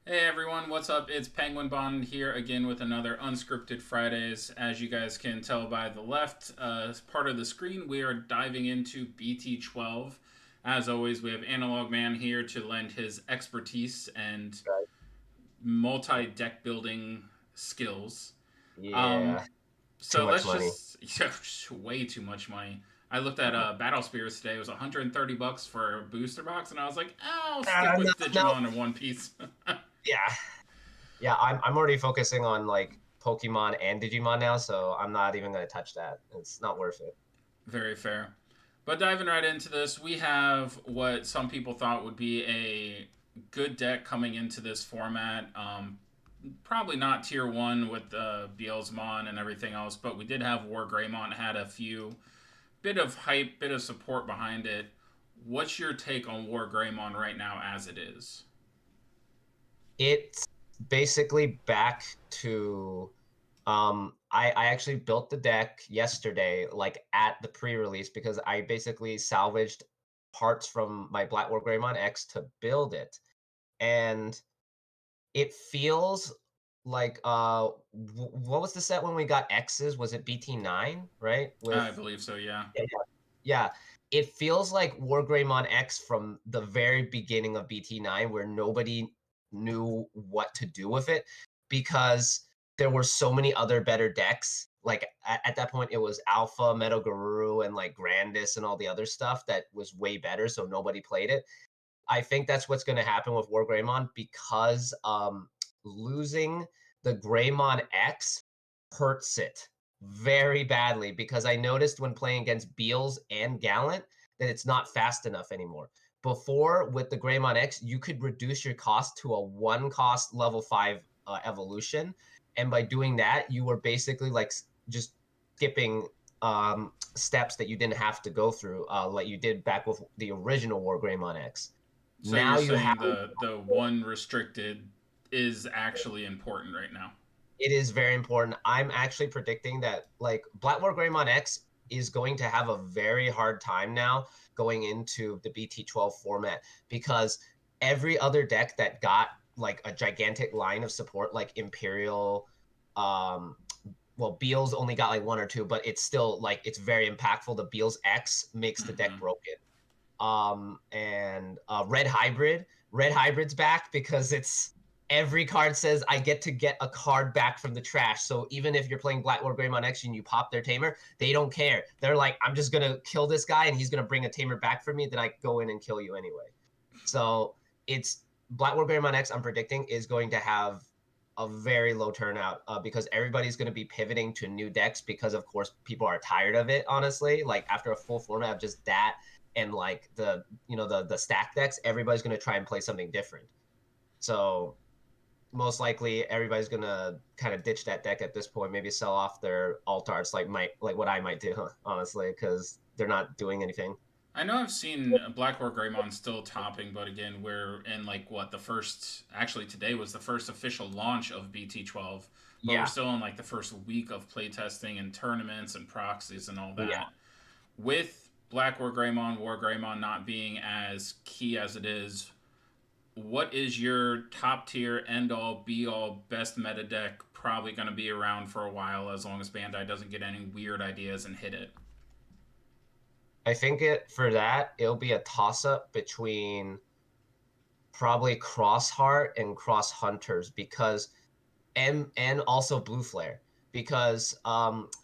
Hey everyone, what's up? It's Penguin Bond here again with another Unscripted Fridays. As you guys can tell by the left part of the screen, we are diving into BT-12. As always, we have Analog Man here to lend his expertise and Right. multi-deck building skills. Um, Yeah, too so much let's money. just way too much money. I looked at Battle Spears today. It was 130 bucks for a booster box, and I was like, I'll stick No, with no. Digimon and One Piece. Yeah, yeah. I'm already focusing on like Pokemon and Digimon now, so I'm not even gonna touch that. It's not worth it. Very fair. But diving right into this, we have what some people thought would be a good deck coming into this format. Probably not tier one with Beelzemon and everything else, but we did have War Greymon had a few bit of hype, bit of support behind it. What's your take on War Greymon right now as it is? It's basically back to I actually built the deck yesterday, like at the pre-release, because I basically salvaged parts from my Black War Greymon X to build it. And it feels like what was the set when we got X's? Was it BT-9, right? I With believe so, yeah. yeah, yeah. It feels like War Greymon X from the very beginning of BT-9 where nobody knew what to do with it because there were so many other better decks. Like at that point, it was Alpha, Metal Guru, and like Grandis and all the other stuff that was way better. So nobody played it. I think that's what's going to happen with War Greymon because losing the Greymon X hurts it very badly because I noticed when playing against Beals and Gallant that it's not fast enough anymore. Before, with the Greymon X, you could reduce your cost to a one cost level 5 evolution. And by doing that, you were basically like just skipping steps that you didn't have to go through, like you did back with the original War Greymon X. So you're Now you have saying the one restricted is actually important right now. it is very important. I'm actually predicting that like Blackmore Greymon X is going to have a very hard time now going into the BT-12 format because every other deck that got like a gigantic line of support like Imperial um well Beals only got like one or two, but it's still like it's very impactful. The Beals X makes the deck Mm-hmm. broken. And Red Hybrid's back because it's every card says I get to get a card back from the trash. So even if you're playing Black War Greymon X and you pop their tamer, they don't care. They're like, I'm just gonna kill this guy and he's gonna bring a tamer back for me, then I go in and kill you anyway. So it's Black War Greymon X, I'm predicting, is going to have a very low turnout because everybody's going to be pivoting to new decks because of course people are tired of it, honestly, like after a full format of just that and like the stack decks, everybody's going to try and play something different. So most likely everybody's going to kind of ditch that deck at this point, maybe sell off their alt arts like what I might do, honestly, because they're not doing anything. I know I've seen Black War Greymon still topping, but again, we're in like what the first. Actually, today was the first official launch of BT-12, but we're Yeah, still in like the first week of playtesting and tournaments and proxies and all yeah. that. With Black War Greymon not being as key as it is, what is your top tier, end all, be all, best meta deck? Probably going to be around for a while as long as Bandai doesn't get any weird ideas and hit it. I think it for that it'll be a toss up between probably Crossheart and Cross Hunters because and also Blue Flare because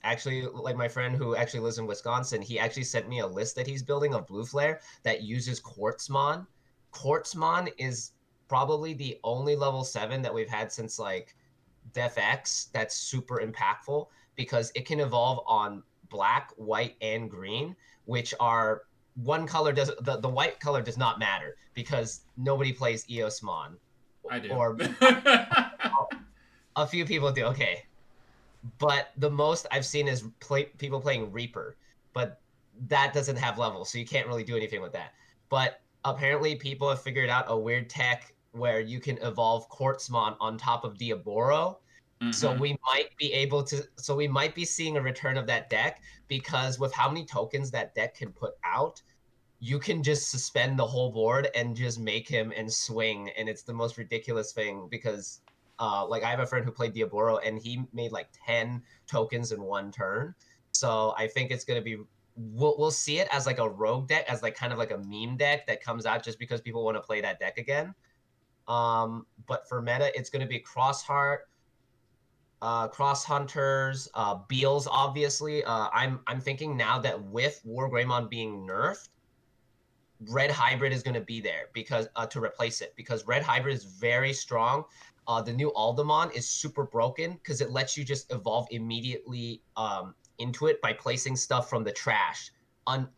actually like my friend who actually lives in Wisconsin, he actually sent me a list that he's building of Blue Flare that uses Quartzmon. Quartzmon is probably the only level 7 that we've had since like Def X that's super impactful because it can evolve on black, white, and green, which are one color does the white color does not matter because nobody plays Eosmon I do. or a few people do. Okay, but the most I've seen is people playing Reaper, but that doesn't have levels, so you can't really do anything with that. But apparently, people have figured out a weird tech where you can evolve Quartzmon on top of Diaboro. So Mm-hmm. we might be able to. So we might be seeing a return of that deck because with how many tokens that deck can put out, you can just suspend the whole board and just make him and swing, and it's the most ridiculous thing because like I have a friend who played Diaboro and he made like 10 tokens in one turn. So I think it's gonna be we'll see it as like a rogue deck, as like kind of like a meme deck that comes out just because people want to play that deck again. But for meta, it's gonna be Crossheart, Cross Hunters, Beals, obviously. I'm thinking now that with War Greymon being nerfed, Red Hybrid is going to be there because to replace it, because Red Hybrid is very strong. The new Aldemon is super broken because it lets you just evolve immediately into it by placing stuff from the trash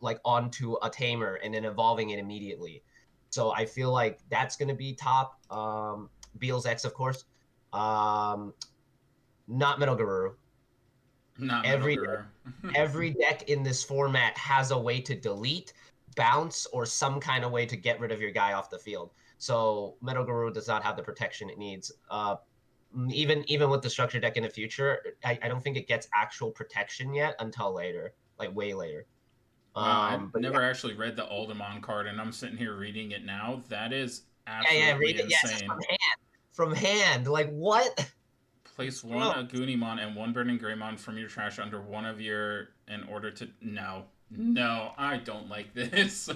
like onto a tamer and then evolving it immediately. So I feel like that's going to be top. Beals X, of course. Um, not Metal Guru. Not Metal Every Guru. every deck in this format has a way to delete, bounce, or some kind of way to get rid of your guy off the field. So Metal Guru does not have the protection it needs. Even with the structure deck in the future, I don't think it gets actual protection yet until later, like way later. Wow, I've But never actually read the Aldemon card, and I'm sitting here reading it now. That is yeah, read absolutely it. Yeah, it's just insane. from hand. From hand, like what? Place one Bro. Agunimon and one Burning Greymon from your trash under one of your in order to no, I don't like this.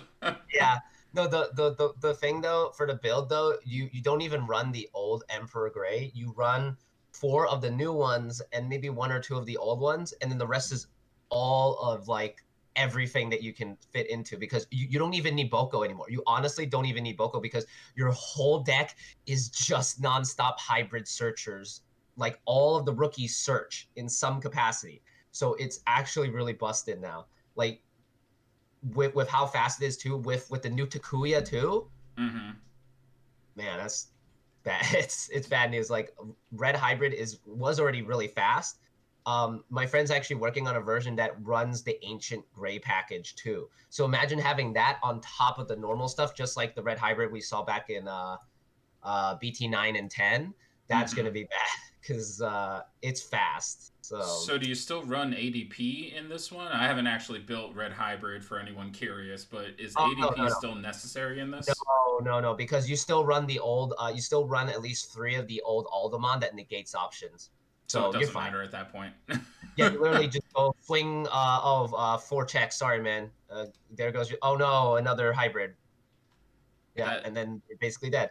Yeah. No, the thing though for the build though, you don't even run the old Emperor Gray. You run 4 of the new ones and maybe 1 or 2 of the old ones, and then the rest is all of like everything that you can fit into because you don't even need Boko anymore. You honestly don't even need Boko because your whole deck is just nonstop hybrid searchers. Like all of the rookies search in some capacity. So it's actually really busted now. Like with how fast it is too, with the new Takuya too, Mm-hmm. man, that's bad. It's bad news. Like Red Hybrid was already really fast. My friend's actually working on a version that runs the Ancient Gray package too. So imagine having that on top of the normal stuff, just like the Red Hybrid we saw back in BT9 and 10. That's Mm-hmm. gonna be bad because it's fast. So So do you still run ADP in this one? I haven't actually built Red Hybrid for anyone curious, but is oh no ADP no no still necessary in this? no, because you still run the old, you still run at least 3 of the old Alderman that negates options. So it So you're doesn't fine. matter at that point. Yeah, you literally just go swing of 4 checks. Sorry, man. There goes your, oh no, another hybrid. Yeah, that and then you're basically dead.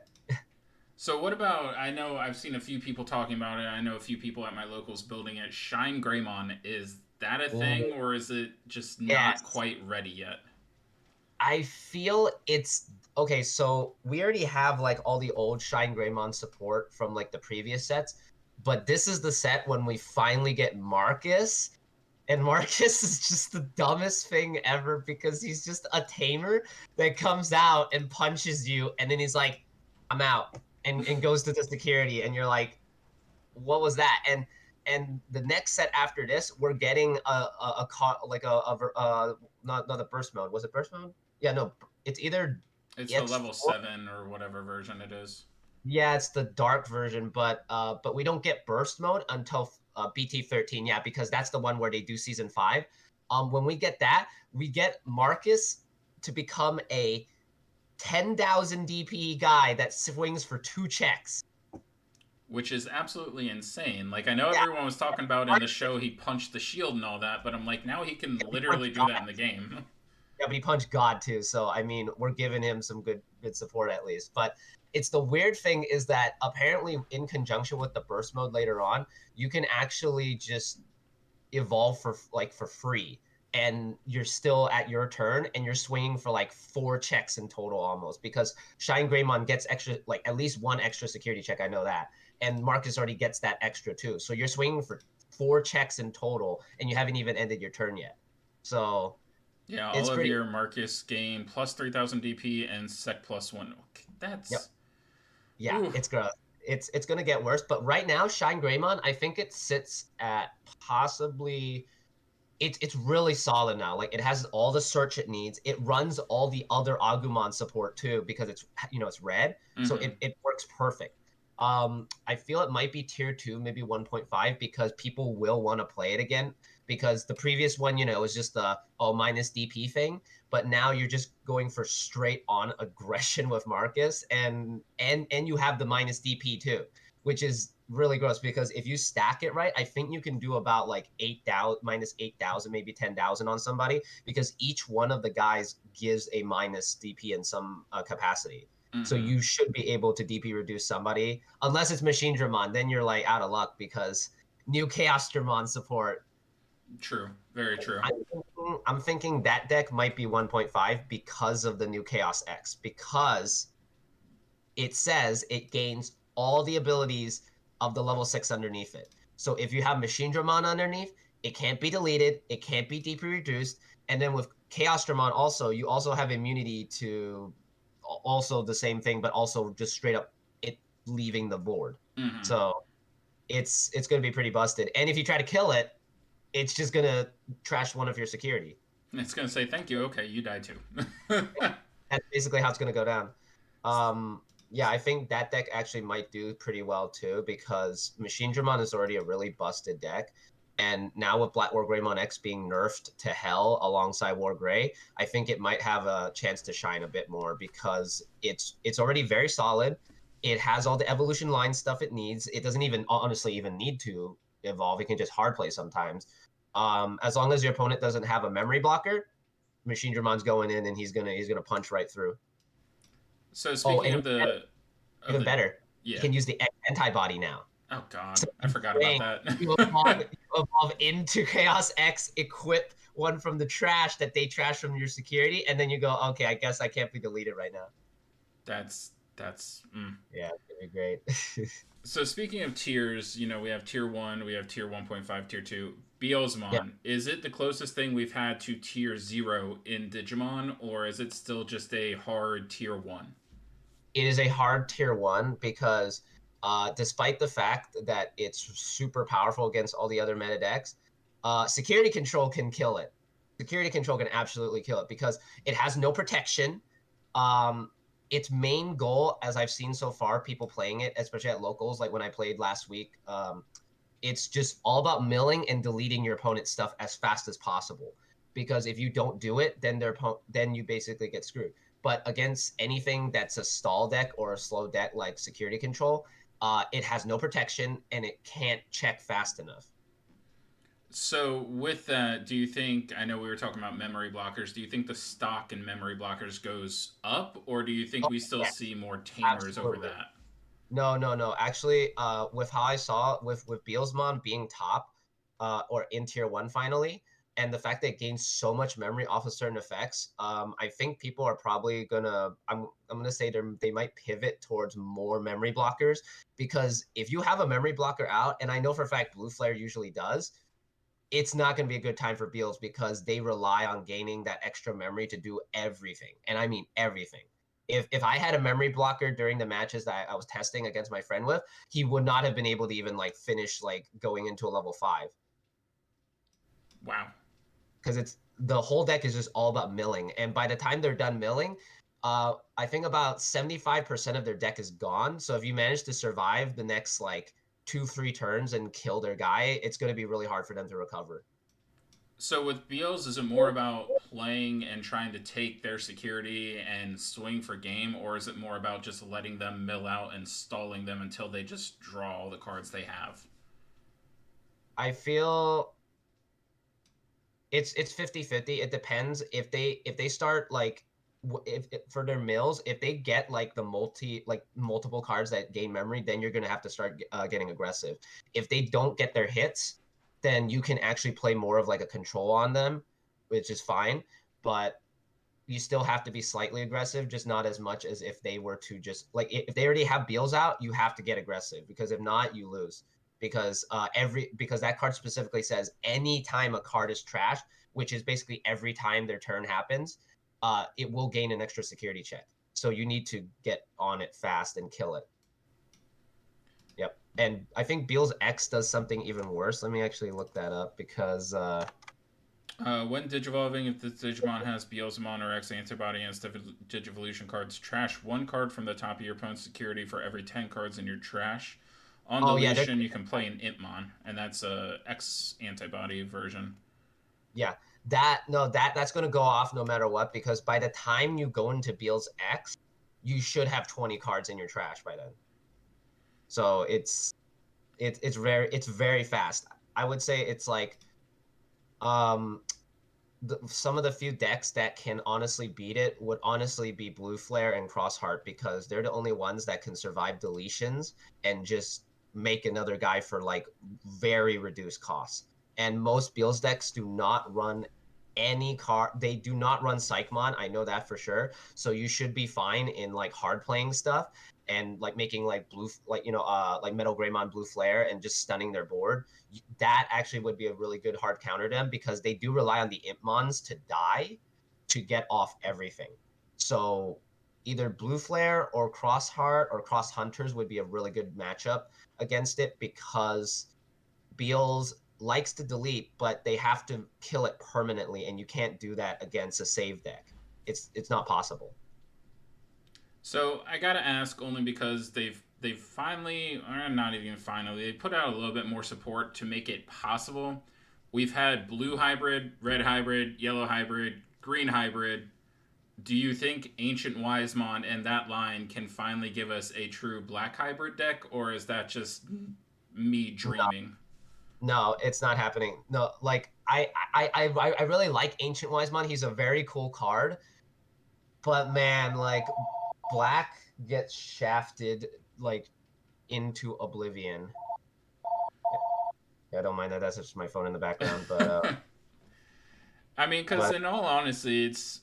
So what about? I know I've seen a few people talking about it. I know a few people at my locals building it. Shine Greymon, is that a thing, Ooh, or is it just not yes. quite ready yet? I feel it's okay. So we already have like all the old Shine Greymon support from like the previous sets, but this is the set when we finally get Marcus. And Marcus is just the dumbest thing ever because he's just a tamer that comes out and punches you, and then he's like, "I'm out," and goes to the security, and you're like, "What was that?" And the next set after this, we're getting like not the burst mode. Was it burst mode? Yeah, no, it's either It's the it's level 7 or whatever version it is. yeah, it's the dark version, but we don't get burst mode until BT-13. Yeah, because that's the one where they do season 5. When we get that, we get Marcus to become a 10,000 DP guy that swings for 2 checks. Which is absolutely insane. Like, I know Yeah, everyone was talking about in the Marcus, show he punched the shield and all that, but I'm like, now he can yeah, he literally punched do God. that in the game. Yeah, but he punched God too. So I mean, we're giving him some good support at least. But it's the weird thing is that apparently in conjunction with the burst mode later on, you can actually just evolve for free, and you're still at your turn and you're swinging for like 4 checks in total almost because Shine Greymon gets extra, like at least 1 extra security check, I know that, and Marcus already gets that extra too, so you're swinging for 4 checks in total and you haven't even ended your turn yet. So Yeah, all it's of pretty. your Marcus gain plus 3,000 DP and Sec plus 1. Yep. That's. Yeah, Ooh. it's gonna it's gonna get worse, but right now Shine Greymon, I think it sits at possibly it's really solid now. Like it has all the search it needs. It runs all the other Agumon support too because it's red, so Mm-hmm. it works perfect. I feel it might be tier 2, maybe 1.5 because people will want to play it again. because the previous one, was just the minus DP thing, but now you're just going for straight on aggression with Marcus, and you have the minus DP too, which is really gross because if you stack it right, I think you can do about like 8,000 minus 8,000, maybe 10,000 on somebody because each one of the guys gives a minus DP in some capacity. So Mm-hmm. you should be able to DP reduce somebody, unless it's Machine Dramon. Then you're like out of luck because new Chaos Dramon support. True. Very true. I'm thinking that deck might be 1.5 because of the new Chaos X, because it says it gains all the abilities of the level 6 underneath it. So if you have Machine Dramon underneath, it can't be deleted, it can't be DP reduced, and then with Chaos Dramon also, you also have immunity to also the same thing, but also just straight up it leaving the board. Mm-hmm. So it's going to be pretty busted. And if you try to kill it, it's just going to trash one of your security. It's gonna say thank you. Okay, you die too. That's basically how it's going to go down. Yeah, I think that deck actually might do pretty well too because Machine Dramon is already a really busted deck. And now with Black War Greymon X being nerfed to hell alongside War Grey, I think it might have a chance to shine a bit more because it's already very solid. It has all the evolution line stuff it needs. It doesn't even honestly even need to evolve. It can just hard play sometimes. As long as your opponent doesn't have a memory blocker, Machine Dramon's going in and he's gonna punch right through. So Oh, speaking and of the even better, you yeah. can use the antibody now. Oh God, So I forgot about that. you evolve into Chaos X, equip one from the trash that they trash from your security, and then you go, okay, I guess I can't be deleted right now. that's. Yeah, it's gonna be great. So speaking of tiers, we have tier 1, we have tier 1.5, tier 2. Yeah, Beelzemon, is it the closest thing we've had to tier 0 in Digimon, or is it still just a hard tier 1? it is a hard tier one because despite the fact that it's super powerful against all the other meta decks, security control can kill it. Security control can absolutely kill it because it has no protection. Um, its main goal, as I've seen so far, people playing it, especially at locals, like when I played last week, it's just all about milling and deleting your opponent's stuff as fast as possible. Because if you don't do it, then you basically get screwed. But against anything that's a stall deck or a slow deck like security control, it has no protection and it can't check fast enough. So with that, do you think, I know we were talking about memory blockers, do you think the stock in memory blockers goes up, or do you think Oh, we still yeah, see more tamers over absolutely. that? No, no, no. Actually, with how I saw with Beelzemon being top, or in tier one finally, and the fact that it gains so much memory off of certain effects, I think people are probably gonna. I'm gonna say they might pivot towards more memory blockers because if you have a memory blocker out, and I know for a fact Blue Flare usually does, it's not going to be a good time for Beals because they rely on gaining that extra memory to do everything. And I mean everything. If I had a memory blocker during the matches that I was testing against my friend with, he would not have been able to even like finish like going into a level 5 Wow. because it's the whole deck is just all about milling. And by the time they're done milling, I think about 75% of their deck is gone. So if you manage to survive the next like 2-3 turns and kill their guy, it's going to be really hard for them to recover. So with Beals, is it more about playing and trying to take their security and swing for game, or is it more about just letting them mill out and stalling them until they just draw all the cards they have? I feel it's 50-50. It depends if they start like if for their mills, if they get like the multiple cards that gain memory, then you're gonna have to start getting aggressive. If they don't get their hits, then you can actually play more of like a control on them, which is fine. But you still have to be slightly aggressive, just not as much as if they were to just like if they already have Beals out, you have to get aggressive because if not, you lose. Because that card specifically says anytime a card is trashed, which is basically every time their turn happens, it will gain an extra security check. So you need to get on it fast and kill it. Yep. And I think Beals X does something even worse. Let me actually look that up because When Digivolving, if the Digimon has Beelzemon or X antibody and Digivolution cards, trash one card from the top of your opponent's security for every 10 cards in your trash. On Oh yeah, deletion, you can play an Impmon, and that's a X antibody version. yeah. That's gonna go off no matter what, because by the time you go into Beal's X, you should have 20 cards in your trash by then. So it's very fast. I would say it's like um some of the few decks that can honestly beat it would honestly be Blue Flare and Crossheart, because they're the only ones that can survive deletions and just make another guy for like very reduced costs. And most Beals decks do not run any card. They do not run Psychmon. I know that for sure. So you should be fine in like hard playing stuff and like making like blue, like like Metal Greymon Blue Flare and just stunning their board. That actually would be a really good hard counter to them, because they do rely on the Impmons to die to get off everything. So either Blue Flare or Crossheart or Cross Hunters would be a really good matchup against it, because Beals likes to delete, but they have to kill it permanently, and you can't do that against a save deck. It's not possible. So I gotta ask, only because they've finally, or not even finally, they put out a little bit more support to make it possible. We've had blue hybrid, red hybrid, yellow hybrid, green hybrid. Do you think Ancient Wisemon and that line can finally give us a true black hybrid deck, or is that just me No, dreaming? no, it's not happening. No, like I really like Ancient Wisemon. He's a very cool card, but man, like Black gets shafted like into oblivion. Yeah, I don't mind that. That's just my phone in the background, I mean, because but in all honesty, it's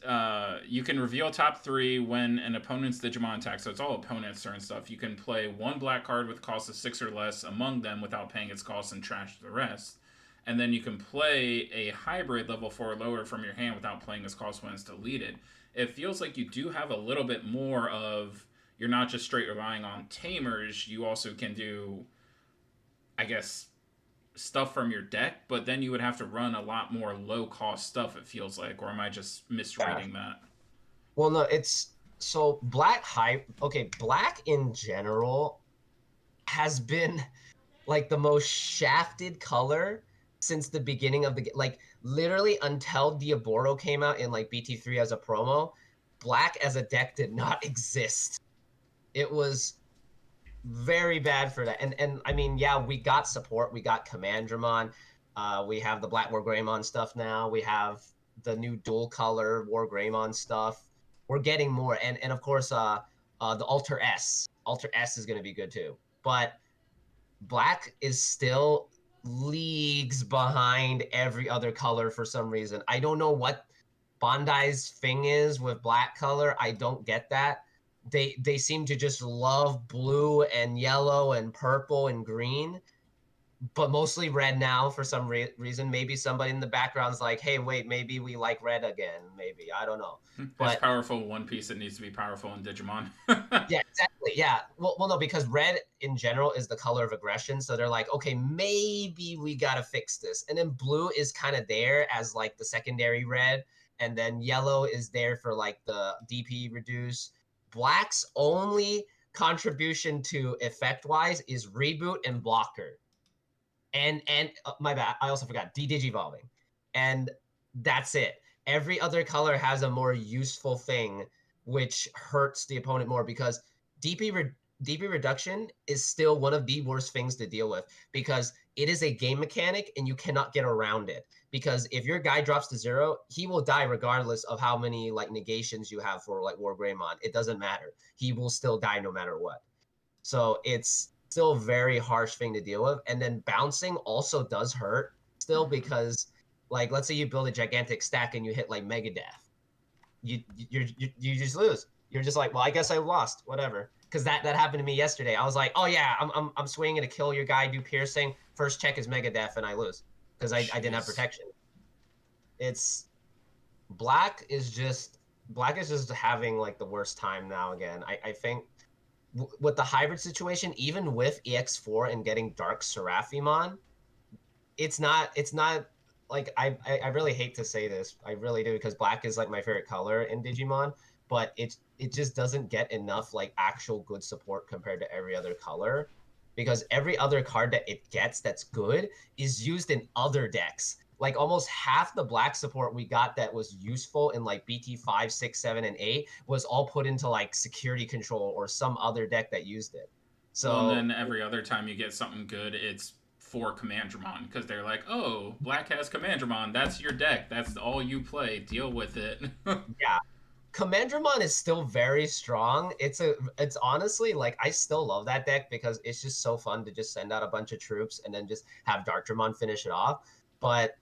you can reveal top three when an opponent's Digimon attacks. So it's all opponents and stuff. You can play one black card with cost of 6 or less among them without paying its cost and trash the rest. And then you can play a hybrid level 4 or lower from your hand without playing its cost when it's deleted. It feels like you do have a little bit more of, you're not just straight relying on tamers. You also can do, I guess, stuff from your deck, but then you would have to run a lot more low cost stuff, it feels like, or am I just yeah. misreading that? Well, no, it's so Black high. Okay, Black in general has been like the most shafted color since the beginning of the like literally until Diaboro came out in like BT3 as a promo. Black as a deck did not exist. It was very bad for that. And I mean, yeah, we got support. We got Commandramon. We have the Black War Greymon stuff now. We have the new dual color War Greymon stuff. We're getting more, and of course, the Alter S. Alter S is going to be good too. But Black is still leagues behind every other color for some reason. I don't know what Bandai's thing is with Black color. I don't get that. They seem to just love blue and yellow and purple and green, but mostly red now for some reason. Maybe somebody in the background's like, "Hey, wait, maybe we like red again." Maybe, I don't know. It's But powerful one piece that needs to be powerful in Digimon. yeah, exactly. Yeah. Well, no, because red in general is the color of aggression. So they're like, okay, maybe we gotta fix this. And then blue is kind of there as like the secondary red, and then yellow is there for like the DP reduce. Black's only contribution to effect wise is reboot and blocker, and my bad, I also forgot de-digivolving, and that's it. Every other color has a more useful thing, which hurts the opponent more, because DP reduction is still one of the worst things to deal with, because it is a game mechanic and you cannot get around it. Because if your guy drops to 0, he will die regardless of how many like negations you have for like War Greymon. It doesn't matter. He will still die no matter what. So it's still a very harsh thing to deal with. And then bouncing also does hurt still, because like let's say you build a gigantic stack and you hit like Mega Death. You just lose. You're just like, well, I guess I lost, whatever. Because that happened to me yesterday. I was like, oh yeah, I'm swinging to kill your guy, do piercing. First check is Mega Death, and I lose because I didn't have Jeez. protection. It's Black is just having like the worst time now again. I think with the hybrid situation, even with EX4 and getting Dark Seraphimon, it's not like I really hate to say this. I really do, because black is like my favorite color in Digimon, but it just doesn't get enough like actual good support compared to every other color. because every other card that it gets that's good is used in other decks. Like almost half the black support we got that was useful in like BT 5, 6, 7, and 8 was all put into like security control or some other deck that used it. Well, and So then every other time you get something good, it's for Commandramon because they're like, oh, Black has Commandramon. That's your deck. That's all you play. Deal with it. yeah, Commandramon is still very strong. It's honestly like I still love that deck because it's just so fun to just send out a bunch of troops and then just have Darkdramon finish it off. But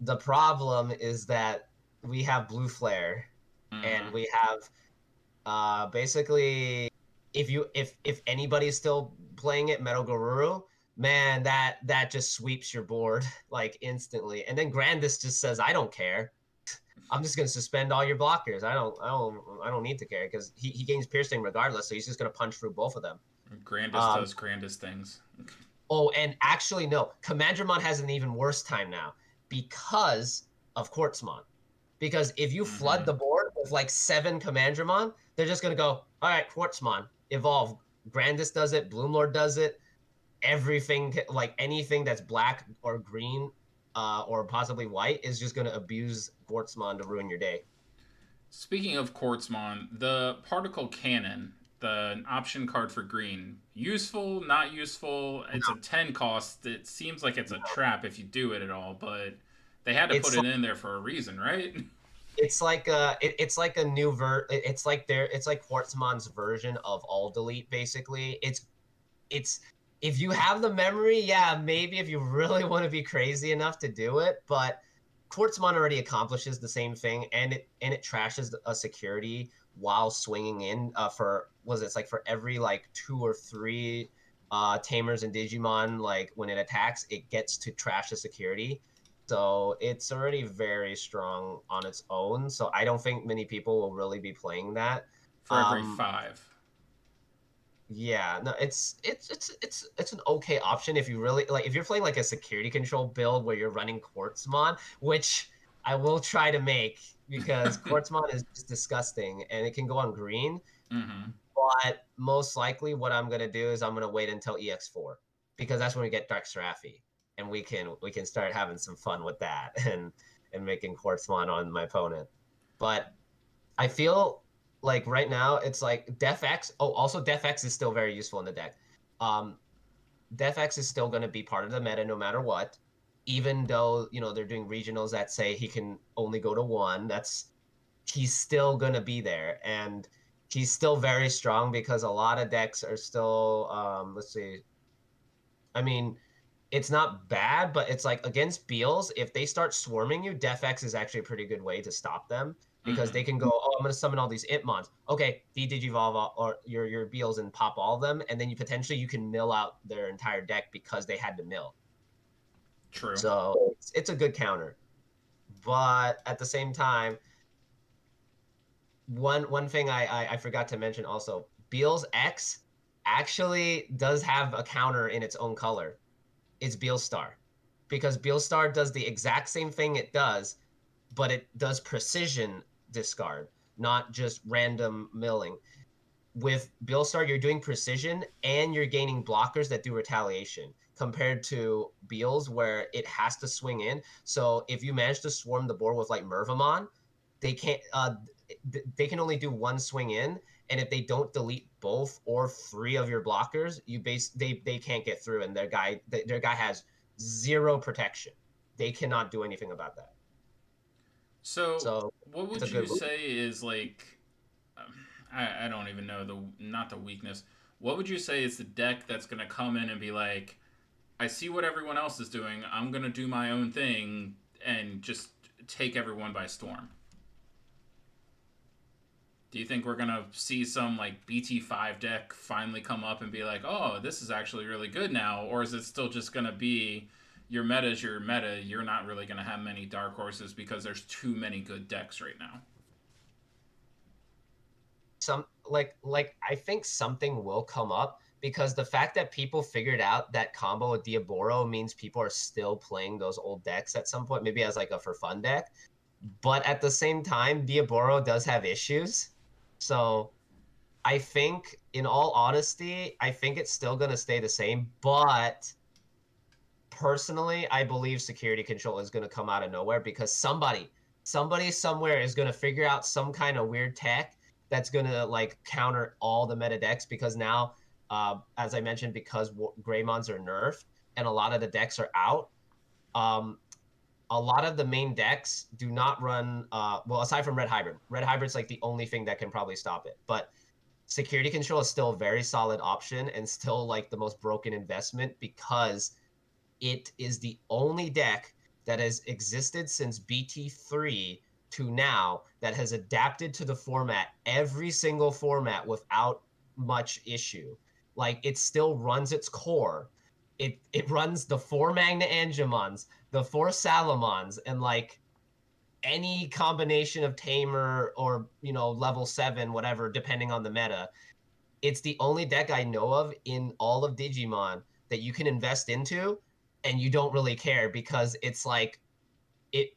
the problem is that we have Blue Flare and Mm-hmm. we have basically if anybody's still playing it, Metal Garuru, man, that just sweeps your board like instantly. And then Grandis just says, I don't care. I'm just gonna suspend all your blockers. I don't need to care because he gains piercing regardless, so he's just gonna punch through both of them. Grandest Um, does grandest things. oh, and actually no, Commandramon has an even worse time now because of Quartzmon. Because if you flood Mm-hmm. the board with like 7 Commandramon, they're just gonna go, all right, Quartzmon, evolve. Grandis does it, Bloomlord does it, everything like anything that's black or green or possibly white is just gonna abuse Quartzmon to ruin your day. Speaking of Quartzmon, the Particle Cannon, the option card for green, useful, not useful. It's a 10 cost. It seems like it's a trap if you do it at all, but they had to put It's it in there for a reason, right? it's like a new it's like Quartzmon's version of all delete basically. It's if you have the memory, yeah, maybe if you really want to be crazy enough to do it, but Quartzmon already accomplishes the same thing, and it trashes a security while swinging in for was it's like for every like 2 or 3 tamers and Digimon, like when it attacks, it gets to trash the security. So it's already very strong on its own. So I don't think many people will really be playing that. For every Um, 5. yeah, no, it's an okay option if you really like if you're playing like a security control build where you're running Quartzmon, which I will try to make because Quartzmon is just disgusting and it can go on green. Mm-hmm. But most likely, what I'm gonna do is I'm gonna wait until EX4 because that's when we get Dark Seraphi and we can start having some fun with that and making Quartzmon on my opponent. But I feel like right now it's like Def X. Oh, also Def X is still very useful in the deck. Um, Def X is still going to be part of the meta no matter what, even though they're doing regionals that say he can only go to 1. He's still going to be there, and he's still very strong because a lot of decks are still. Let's see. I mean, it's not bad, but it's like against Beals, if they start swarming you, Def X is actually a pretty good way to stop them because Mm-hmm. they can go, oh, I'm gonna summon all these Itmons. Okay, Digivolve or your Beals and pop all of them, and then you can mill out their entire deck because they had to mill. True. So it's a good counter. But at the same time, one thing I forgot to mention also, Beals X actually does have a counter in its own color. It's Beelstar because Beelstar does the exact same thing it does, but it does precision discard, not just random milling. With Beelstar, you're doing precision and you're gaining blockers that do retaliation compared to Beals where it has to swing in. So if you manage to swarm the board with like Mervamon, they can't they can only do one swing in, and if they don't delete both or 3 of your blockers, they can't get through, and their guy has 0 protection. They cannot do anything about that. So, So what it's would a you good move. say is like, um, I don't even know not the weakness. What would you say is the deck that's going to come in and be like, I see what everyone else is doing. I'm going to do my own thing and just take everyone by storm? Do you think we're gonna see some like BT-5 deck finally come up and be like, oh, this is actually really good now, or is it still just gonna be your meta is your meta? You're not really gonna have many dark horses because there's too many good decks right now. Some like I think something will come up because the fact that people figured out that combo with Diaboro means people are still playing those old decks at some point, maybe as like a for fun deck. But at the same time, Diaboro does have issues. So I think, in all honesty, I think it's still going to stay the same, but personally, I believe security control is going to come out of nowhere because somebody somewhere is going to figure out some kind of weird tech that's going to like counter all the meta decks because now, as I mentioned, because Greymons are nerfed and a lot of the decks are out, um, a lot of the main decks do not run, well, aside from Red Hybrid's like the only thing that can probably stop it, but security control is still a very solid option and still like the most broken investment because it is the only deck that has existed since BT3 to now that has adapted to the format, every single format without much issue. Like it still runs its core. It runs the 4 Magna Angemons, the 4 Salamons, and like any combination of Tamer or level 7, whatever, depending on the meta. It's the only deck I know of in all of Digimon that you can invest into and you don't really care because it's like it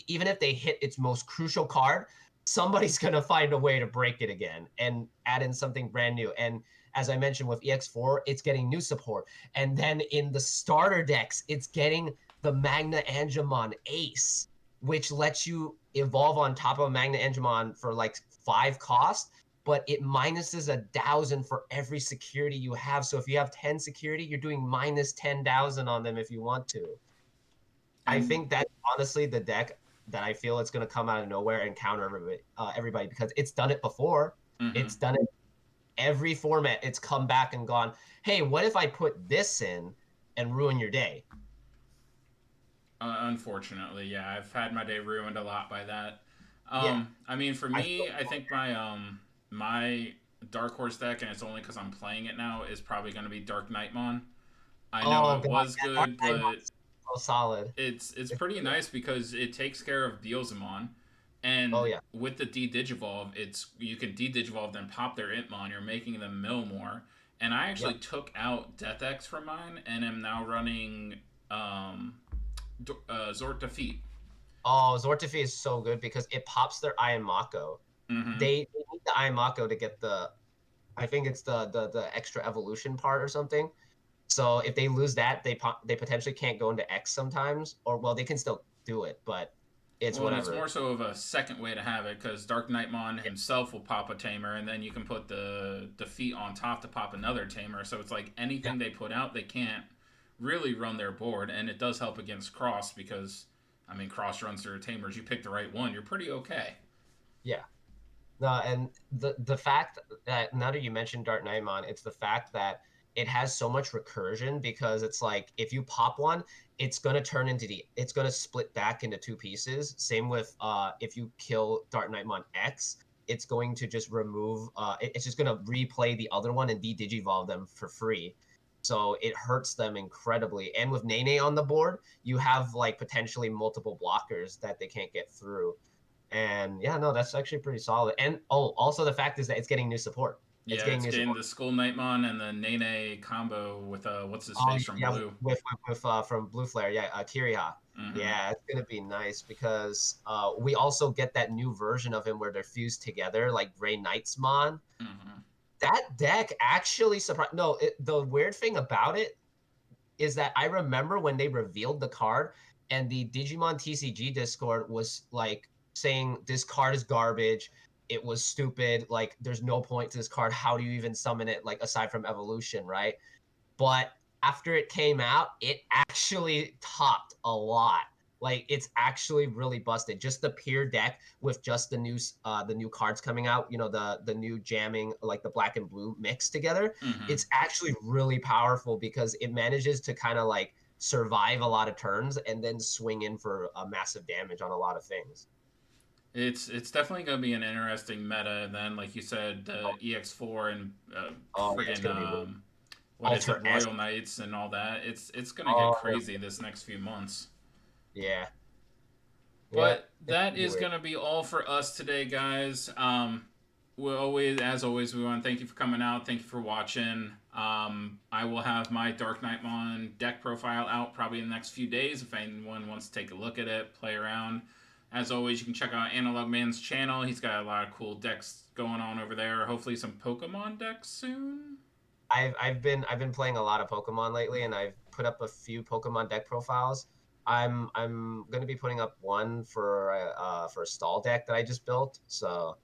even if they hit its most crucial card, somebody's gonna find a way to break it again and add in something brand new. And as I mentioned with EX4, it's getting new support. And then in the starter decks, it's getting the Magna Angemon Ace, which lets you evolve on top of Magna Angemon for like 5 cost, but it minuses 1,000 for every security you have. So if you have 10 security, you're doing minus 10,000 on them if you want to. I And think that's honestly the deck that I feel it's going to come out of nowhere and counter everybody because it's done it before. mhm. It's done it every format. It's come back and gone, hey, what if I put this in and ruin your day? Unfortunately, yeah, I've had my day ruined a lot by that. Yeah, I mean, for I feel me, I think my dark horse deck, and it's only because I'm playing it now, is probably going to be Dark Nightmon. I know oh it god, was yeah, Dark good, Knight but so solid. it's It's pretty so good. nice because it takes care of Diozamon, Oh and yeah, with the D-Digivolve, it's you can D-Digivolve then pop their Itmon. You're making them mill more. And I actually yep. took out Death X from mine, and am now running um, Zort Defeat. Oh, Zortifi is so good because it pops their Iron Mako. Mm-hmm. They need the Iron Mako to get I think it's the extra evolution part or something. So if they lose that, they potentially can't go into X sometimes, or well, they can still do it, but it's Well, and it's whatever. more so of a second way to have it because Dark Knightmon himself will pop a tamer, and then you can put the defeat on top to pop another tamer. So it's like Yeah, anything they put out, they can't really run their board, and it does help against cross because I mean cross runs through tamers. You pick the right one, you're pretty okay. yeah. No, and the fact that now that you mentioned Dark Nightmon, it's the fact that it has so much recursion because it's like if you pop one, it's gonna split back into 2 pieces. Same with if you kill Dark Nightmon X, it's going to just remove it's just gonna replay the other one and de-digivolve them for free. So it hurts them incredibly. And with Nene on the board, you have like potentially multiple blockers that they can't get through. And yeah, no, that's actually pretty solid. And oh, also the fact is that it's getting new support. It's Yeah, getting it's new getting support. the Skull Knightmon and the Nene combo with what's his Oh face from yeah, Blue. with from Blue Flare, yeah, Kiriha. Mm-hmm. Yeah, it's gonna be nice because we also get that new version of him where they're fused together, like Grey Knightsmon. Mm-hmm. That deck actually surprised. No, the weird thing about it is that I remember when they revealed the card and the Digimon TCG Discord was like saying this card is garbage. It was stupid. Like, there's no point to this card. How do you even summon it? Like, aside from evolution, right? But after it came out, it actually topped a lot. Like it's actually really busted. Just the pure deck with just the new cards coming out, the new jamming like the black and blue mixed together. Mm-hmm. It's actually really powerful because it manages to kind of like survive a lot of turns and then swing in for a massive damage on a lot of things. It's definitely going to be an interesting meta. And then, like you said, the EX4 and Oh yeah, it's friggin' gonna be really what is it, alter S. Royal Knights and all that. It's going to get Oh crazy this next few months. yeah, yeah. But It's that gonna be is weird. going to be all for us today, guys. As always, we want to thank you for coming out. Thank you for watching. I will have my Dark Knightmon deck profile out probably in the next few days if anyone wants to take a look at it, play around. As always, you can check out Analog Man's channel. He's got a lot of cool decks going on over there. Hopefully, some Pokemon decks soon. I've been playing a lot of Pokemon lately, and I've put up a few Pokemon deck profiles. I'm gonna be putting up one for a stall deck that I just built, so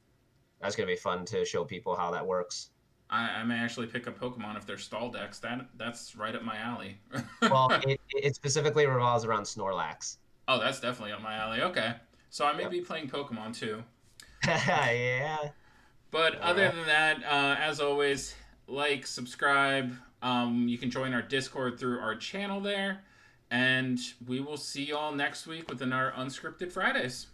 that's gonna be fun to show people how that works. I may actually pick up Pokemon if they're stall decks. That's right up my alley. Well, it specifically revolves around Snorlax. Oh, that's definitely up my alley. Okay, so I may Yep. be playing Pokemon too. Yeah. But All other right. than that, as always, like, subscribe. You can join our Discord through our channel there. And we will see y'all next week with another Unscripted Fridays.